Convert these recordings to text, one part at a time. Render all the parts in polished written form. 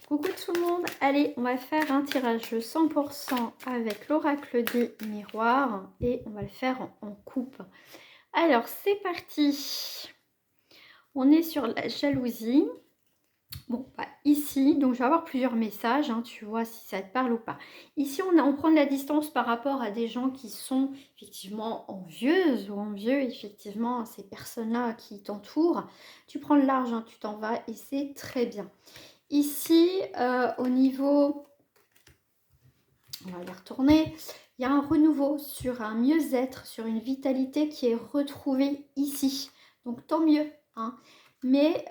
Coucou tout le monde, allez on va faire un tirage 100% avec l'oracle des miroirs et on va le faire en coupe. Alors c'est parti, on est sur la jalousie. Bon, ici, donc je vais avoir plusieurs messages, hein, tu vois si ça te parle ou pas. Ici, on prend de la distance par rapport à des gens qui sont effectivement envieuses ou envieux, effectivement, ces personnes-là qui t'entourent. Tu prends le large, hein, tu t'en vas et c'est très bien. Ici, au niveau, on va les retourner, il y a un renouveau sur un mieux-être, sur une vitalité qui est retrouvée ici. Donc tant mieux, hein. Mais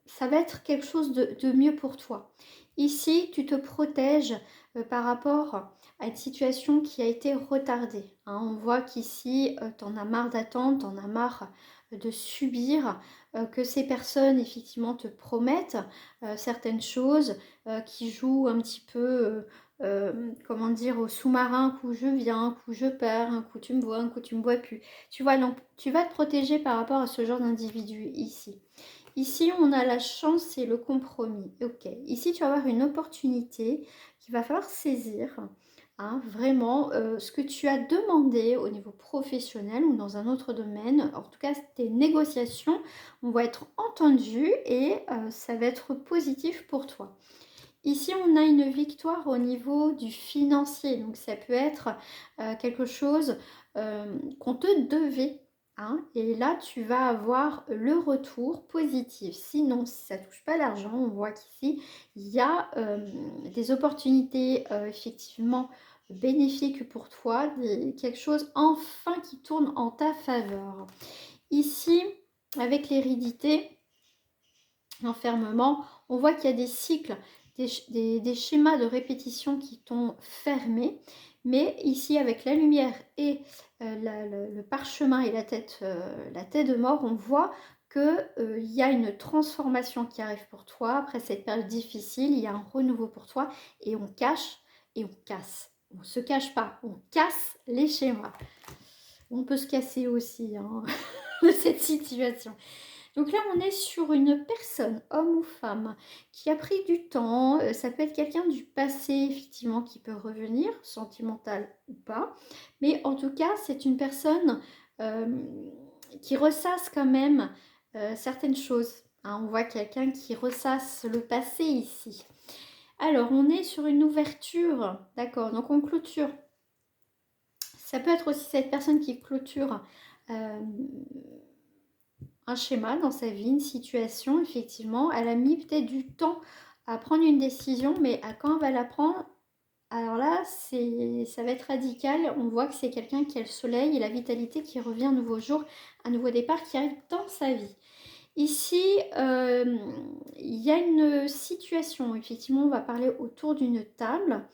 ça va être quelque chose de mieux pour toi. Ici, tu te protèges par rapport à une situation qui a été retardée, hein. On voit qu'ici, tu en as marre d'attendre, tu en as marre de subir, que ces personnes effectivement te promettent certaines choses, qui jouent un petit peu, comment dire, au sous-marin, un coup je viens, un coup je perds, un coup tu me vois, un coup tu me vois plus. Tu vois, donc tu vas te protéger par rapport à ce genre d'individu ici. Ici, on a la chance et le compromis. Ok. Ici, tu vas avoir une opportunité qu'il va falloir saisir. Hein, vraiment, ce que tu as demandé au niveau professionnel ou dans un autre domaine, en tout cas, tes négociations, on va être entendues et ça va être positif pour toi. Ici, on a une victoire au niveau du financier. Donc, ça peut être quelque chose qu'on te devait. Hein, et là, tu vas avoir le retour positif. Sinon, si ça ne touche pas l'argent, on voit qu'ici, il y a des opportunités effectivement bénéfiques pour toi, quelque chose enfin qui tourne en ta faveur. Ici, avec l'hérédité, l'enfermement, on voit qu'il y a des cycles, des schémas de répétition qui t'ont fermé. Mais ici, avec la lumière et le parchemin et la tête de mort, on voit qu'il y a une transformation qui arrive pour toi. Après cette période difficile, il y a un renouveau pour toi. Et on cache et on casse. On ne se cache pas, on casse les schémas. On peut se casser aussi hein, de cette situation. Donc là, on est sur une personne, homme ou femme, qui a pris du temps. Ça peut être quelqu'un du passé, effectivement, qui peut revenir, sentimental ou pas. Mais en tout cas, c'est une personne qui ressasse quand même certaines choses. Hein, on voit quelqu'un qui ressasse le passé ici. Alors, on est sur une ouverture, d'accord, donc on clôture. Ça peut être aussi cette personne qui clôture un schéma dans sa vie, une situation, effectivement. Elle a mis peut-être du temps à prendre une décision, mais à quand elle va la prendre, alors là, ça va être radical. On voit que c'est quelqu'un qui a le soleil et la vitalité qui revient un nouveau jour, un nouveau départ qui arrive dans sa vie. Ici, il y a une situation, effectivement, on va parler autour d'une table.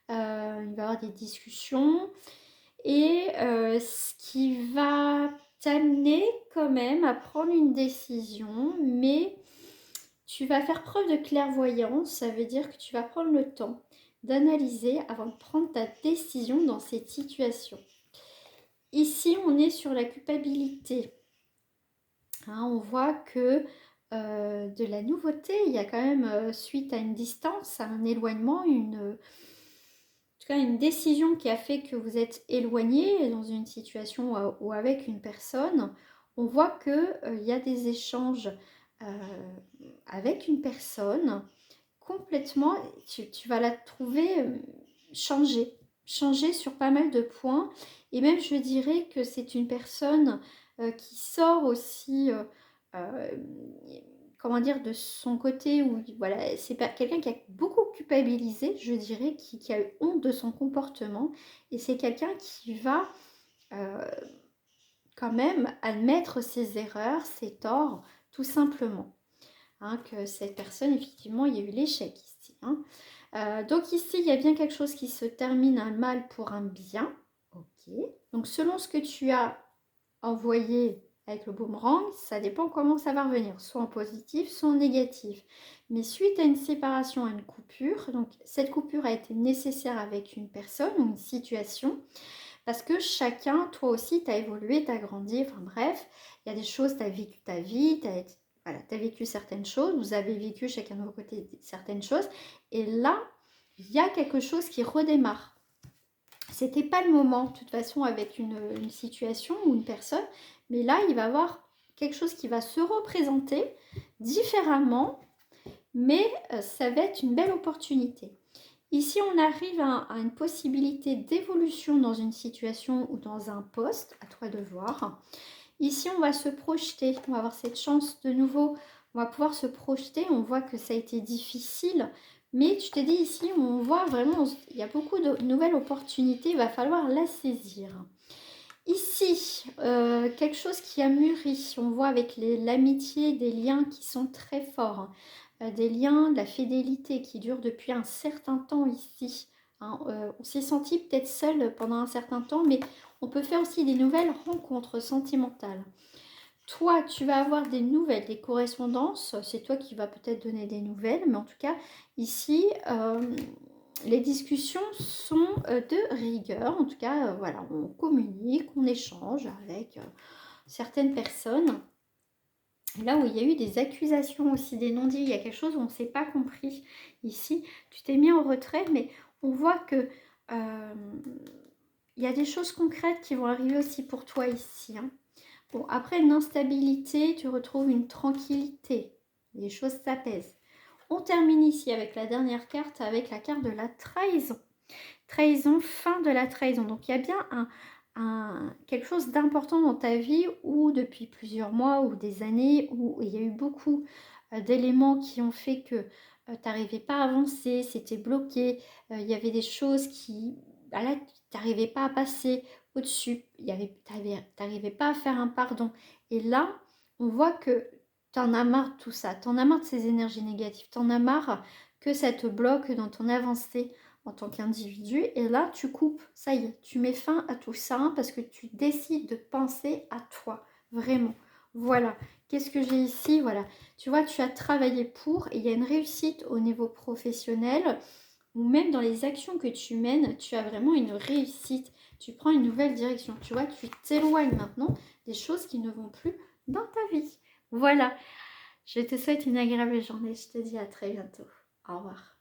Il va y avoir des discussions et ce qui va t'amener quand même à prendre une décision, mais tu vas faire preuve de clairvoyance. Ça veut dire que tu vas prendre le temps d'analyser avant de prendre ta décision dans cette situation. Ici, on est sur la culpabilité. Hein, on voit que de la nouveauté, il y a quand même, suite à une distance, à un éloignement, une décision qui a fait que vous êtes éloigné dans une situation ou avec une personne. On voit qu'il y a des échanges avec une personne complètement, tu vas la trouver changer sur pas mal de points. Et même je dirais que c'est une personne qui sort aussi euh, comment dire, de son côté, où voilà, c'est pas quelqu'un qui a beaucoup culpabilisé, je dirais, qui a eu honte de son comportement, et c'est quelqu'un qui va euh, quand même admettre ses erreurs, ses torts, tout simplement. Hein, que cette personne, effectivement, il y a eu l'échec ici. Hein. Donc ici, il y a bien quelque chose qui se termine un mal pour un bien. Ok. Donc selon ce que tu as envoyé avec le boomerang, ça dépend comment ça va revenir, soit en positif, soit en négatif. Mais suite à une séparation, à une coupure, donc cette coupure a été nécessaire avec une personne ou une situation, parce que chacun, toi aussi, tu as évolué, tu as grandi, enfin bref, il y a des choses, tu as vécu ta vie, Voilà, tu as vécu certaines choses, vous avez vécu chacun de vos côtés certaines choses. Et là, il y a quelque chose qui redémarre. C'était pas le moment, de toute façon, avec une situation ou une personne. Mais là, il va y avoir quelque chose qui va se représenter différemment. Mais ça va être une belle opportunité. Ici, on arrive à une possibilité d'évolution dans une situation ou dans un poste, à toi de voir. Ici, on va se projeter, on va avoir cette chance de nouveau, on va pouvoir se projeter. On voit que ça a été difficile, mais tu te dis ici, on voit vraiment, il y a beaucoup de nouvelles opportunités, il va falloir la saisir. Ici, quelque chose qui a mûri, on voit avec l'amitié, des liens qui sont très forts, des liens, de la fidélité qui dure depuis un certain temps ici. Hein. On s'est senti peut-être seul pendant un certain temps, mais on peut faire aussi des nouvelles rencontres sentimentales. Toi, tu vas avoir des nouvelles, des correspondances, c'est toi qui vas peut-être donner des nouvelles, mais en tout cas, ici, les discussions sont de rigueur. En tout cas, voilà, on communique, on échange avec certaines personnes. Là où il y a eu des accusations aussi, des non-dits, il y a quelque chose où on ne s'est pas compris ici. Tu t'es mis en retrait, mais on voit que il y a des choses concrètes qui vont arriver aussi pour toi ici. Hein. Bon, après une instabilité, tu retrouves une tranquillité. Les choses s'apaisent. On termine ici avec la dernière carte, avec la carte de la trahison. Trahison, fin de la trahison. Donc il y a bien quelque chose d'important dans ta vie où depuis plusieurs mois ou des années, où il y a eu beaucoup d'éléments qui ont fait que tu n'arrivais pas à avancer, c'était bloqué, il y avait des choses qui, bah là, tu n'arrivais pas à passer au-dessus, tu n'arrivais pas à faire un pardon. Et là, on voit que tu en as marre de tout ça, tu en as marre de ces énergies négatives, tu en as marre que ça te bloque dans ton avancée en tant qu'individu. Et là, tu coupes, ça y est, tu mets fin à tout ça parce que tu décides de penser à toi, vraiment. Voilà, qu'est-ce que j'ai ici? Voilà, tu vois, tu as travaillé pour et il y a une réussite au niveau professionnel ou même dans les actions que tu mènes, tu as vraiment une réussite. Tu prends une nouvelle direction, tu vois, tu t'éloignes maintenant des choses qui ne vont plus dans ta vie. Voilà, je te souhaite une agréable journée. Je te dis à très bientôt. Au revoir.